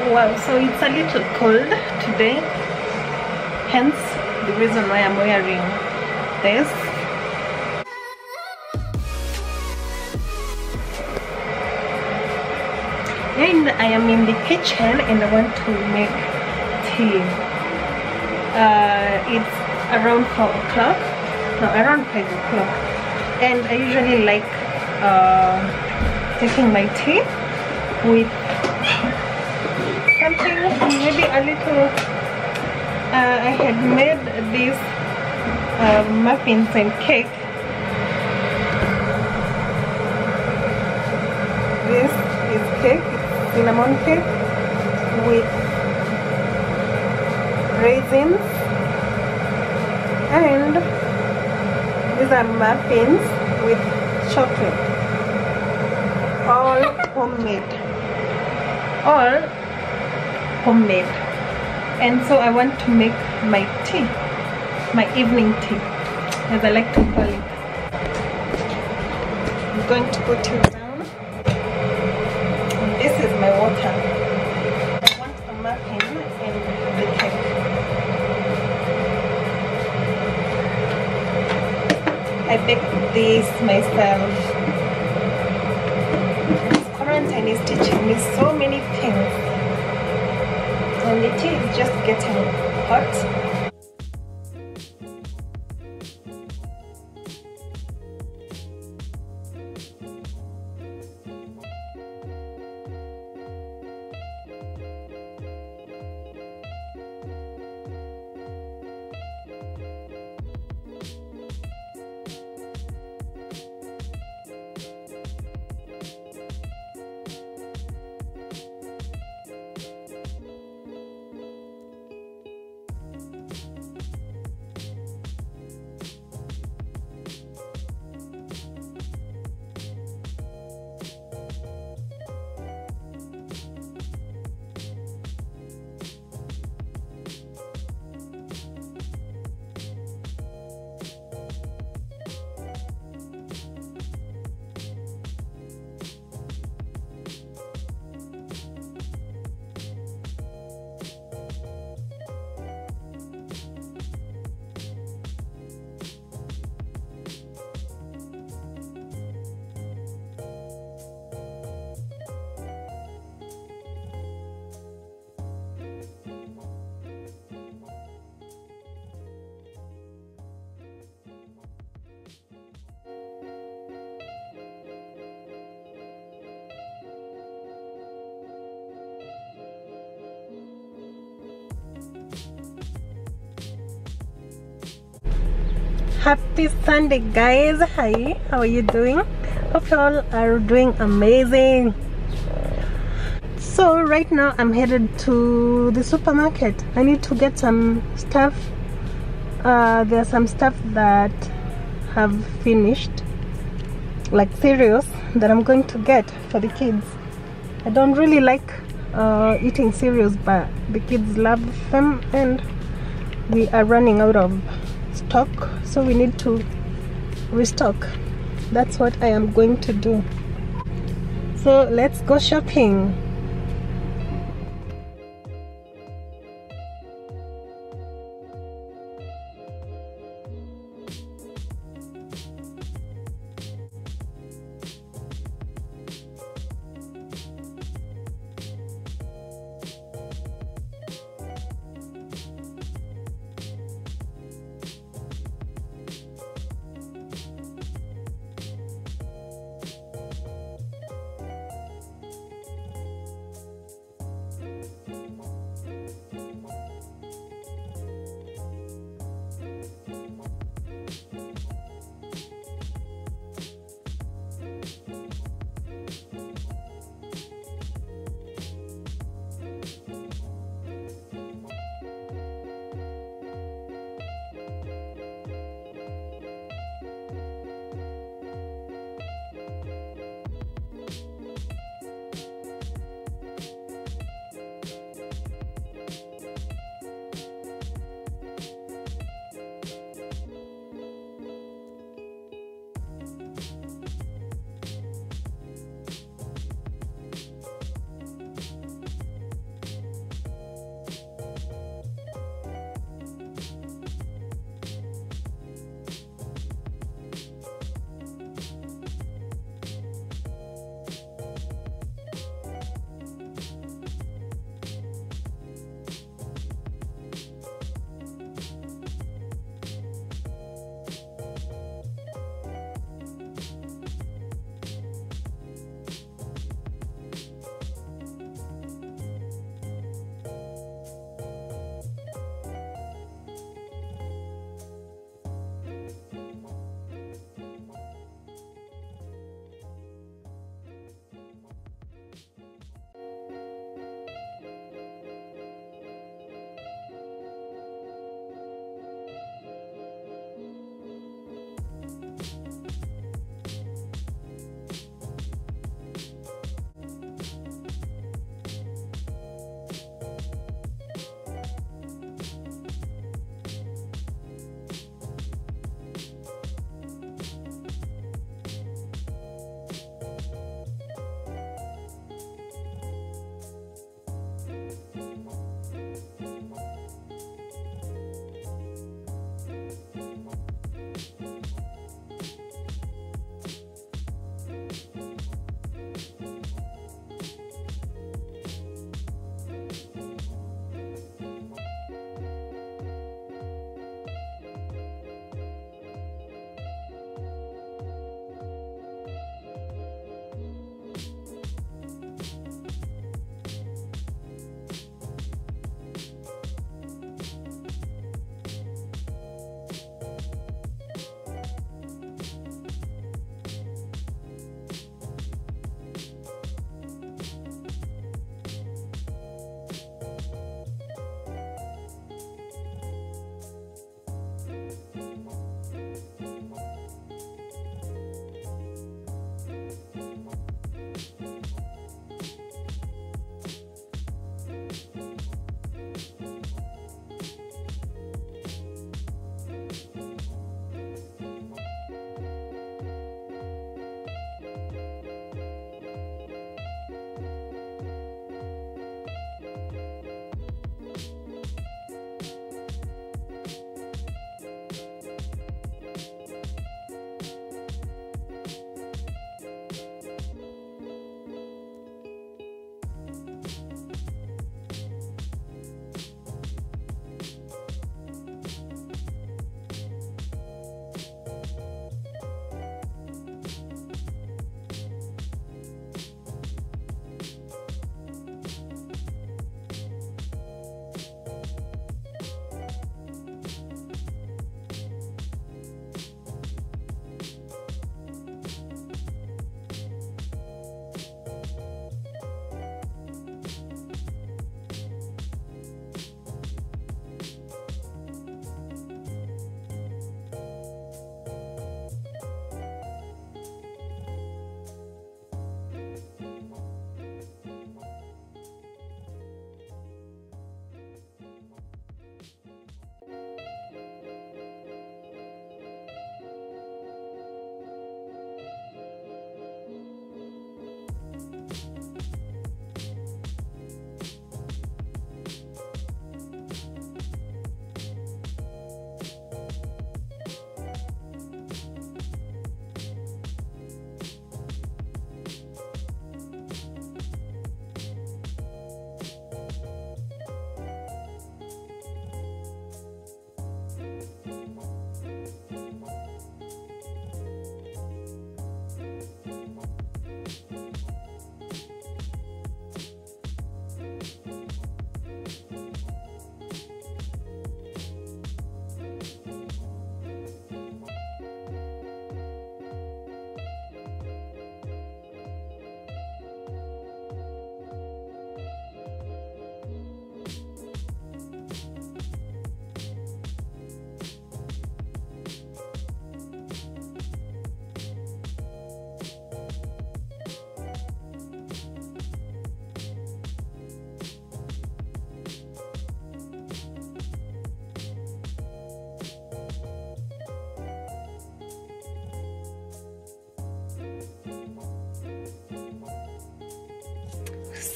Wow, so it's a little cold today, hence the reason why I'm wearing this. And I am in the kitchen and I want to make tea. It's around 4 o'clock, no, around 5 o'clock, and I usually like taking my tea with something, maybe a little. I had made these muffins and cake. This is cake, cinnamon cake with raisins, and these are muffins with chocolate, all homemade. And so I want to make my tea, my evening tea, as I like to call it. I'm going to put it down. And this is my water. I want a muffin and the cake. I baked this myself. This quarantine is teaching me so many things. And the tea is just getting hot. Happy Sunday, guys. Hi, how are you doing? Hope you all are doing amazing. So right now I'm headed to the supermarket. I need to get some stuff. There's some stuff that have finished, like cereals, that I'm going to get for the kids. I don't really like eating cereals, but the kids love them and we are running out of stock, so we need to restock. That's what I am going to do. So let's go shopping.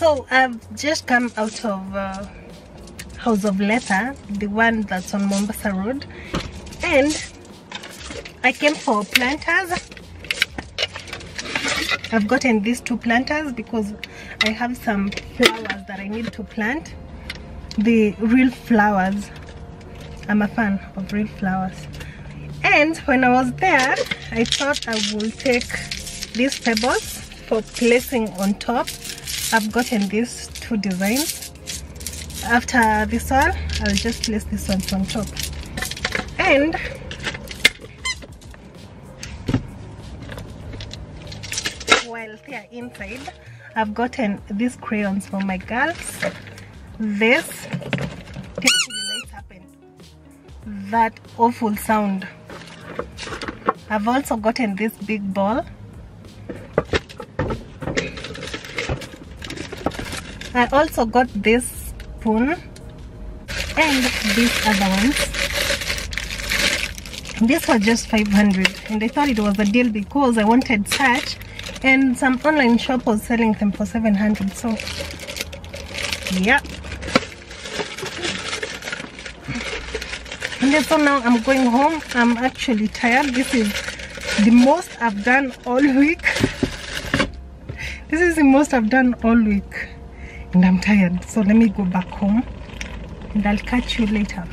So I've just come out of House of Leather, the one that's on Mombasa Road, and I came for planters. I've gotten these 2 planters because I have some flowers that I need to plant. The real flowers. I'm a fan of real flowers. And when I was there, I thought I would take these pebbles for placing on top. I've gotten these 2 designs. After this one, I'll just place this one on top. And while they are inside, I've gotten these crayons for my girls. This takes the lights happen. That awful sound. I've also gotten this big ball. I also got this spoon and these other ones. This was just 500 and I thought it was a deal because I wanted such, and some online shop was selling them for 700. So yeah. And so now I'm going home. I'm actually tired. This is the most I've done all week. This is the most I've done all week. And I'm tired. So let me go back home. And I'll catch you later.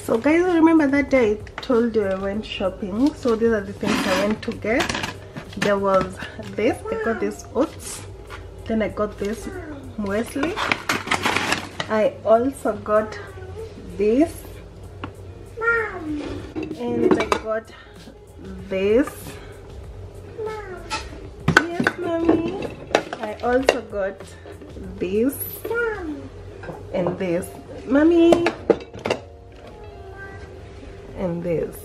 So guys, remember that day I told you I went shopping? So these are the things I went to get. There was this, I got this oats, then I got this muesli. I also got this, and I got this. Yes, mommy. I also got this and this, mommy. And this.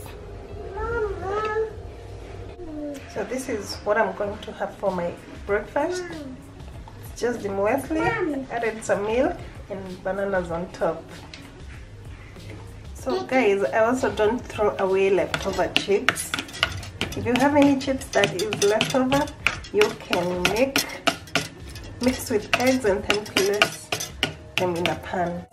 So this is what I'm going to have for my breakfast. It's just the muesli, added some milk and bananas on top. So guys, I also don't throw away leftover chips. If you have any chips that is leftover, you can mix with eggs and then place them in a pan.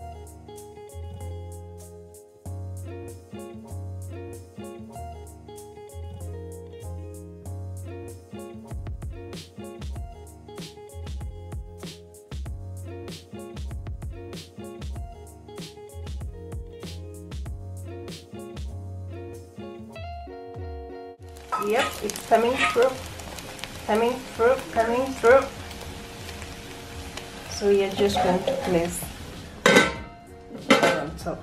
Yep, it's coming through. So you're just going to place on top.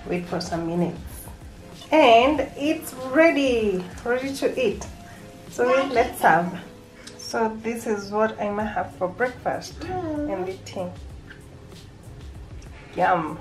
Wait for some minutes. And it's ready to eat. So let's have. So this is what I might have for breakfast and eating. Yum.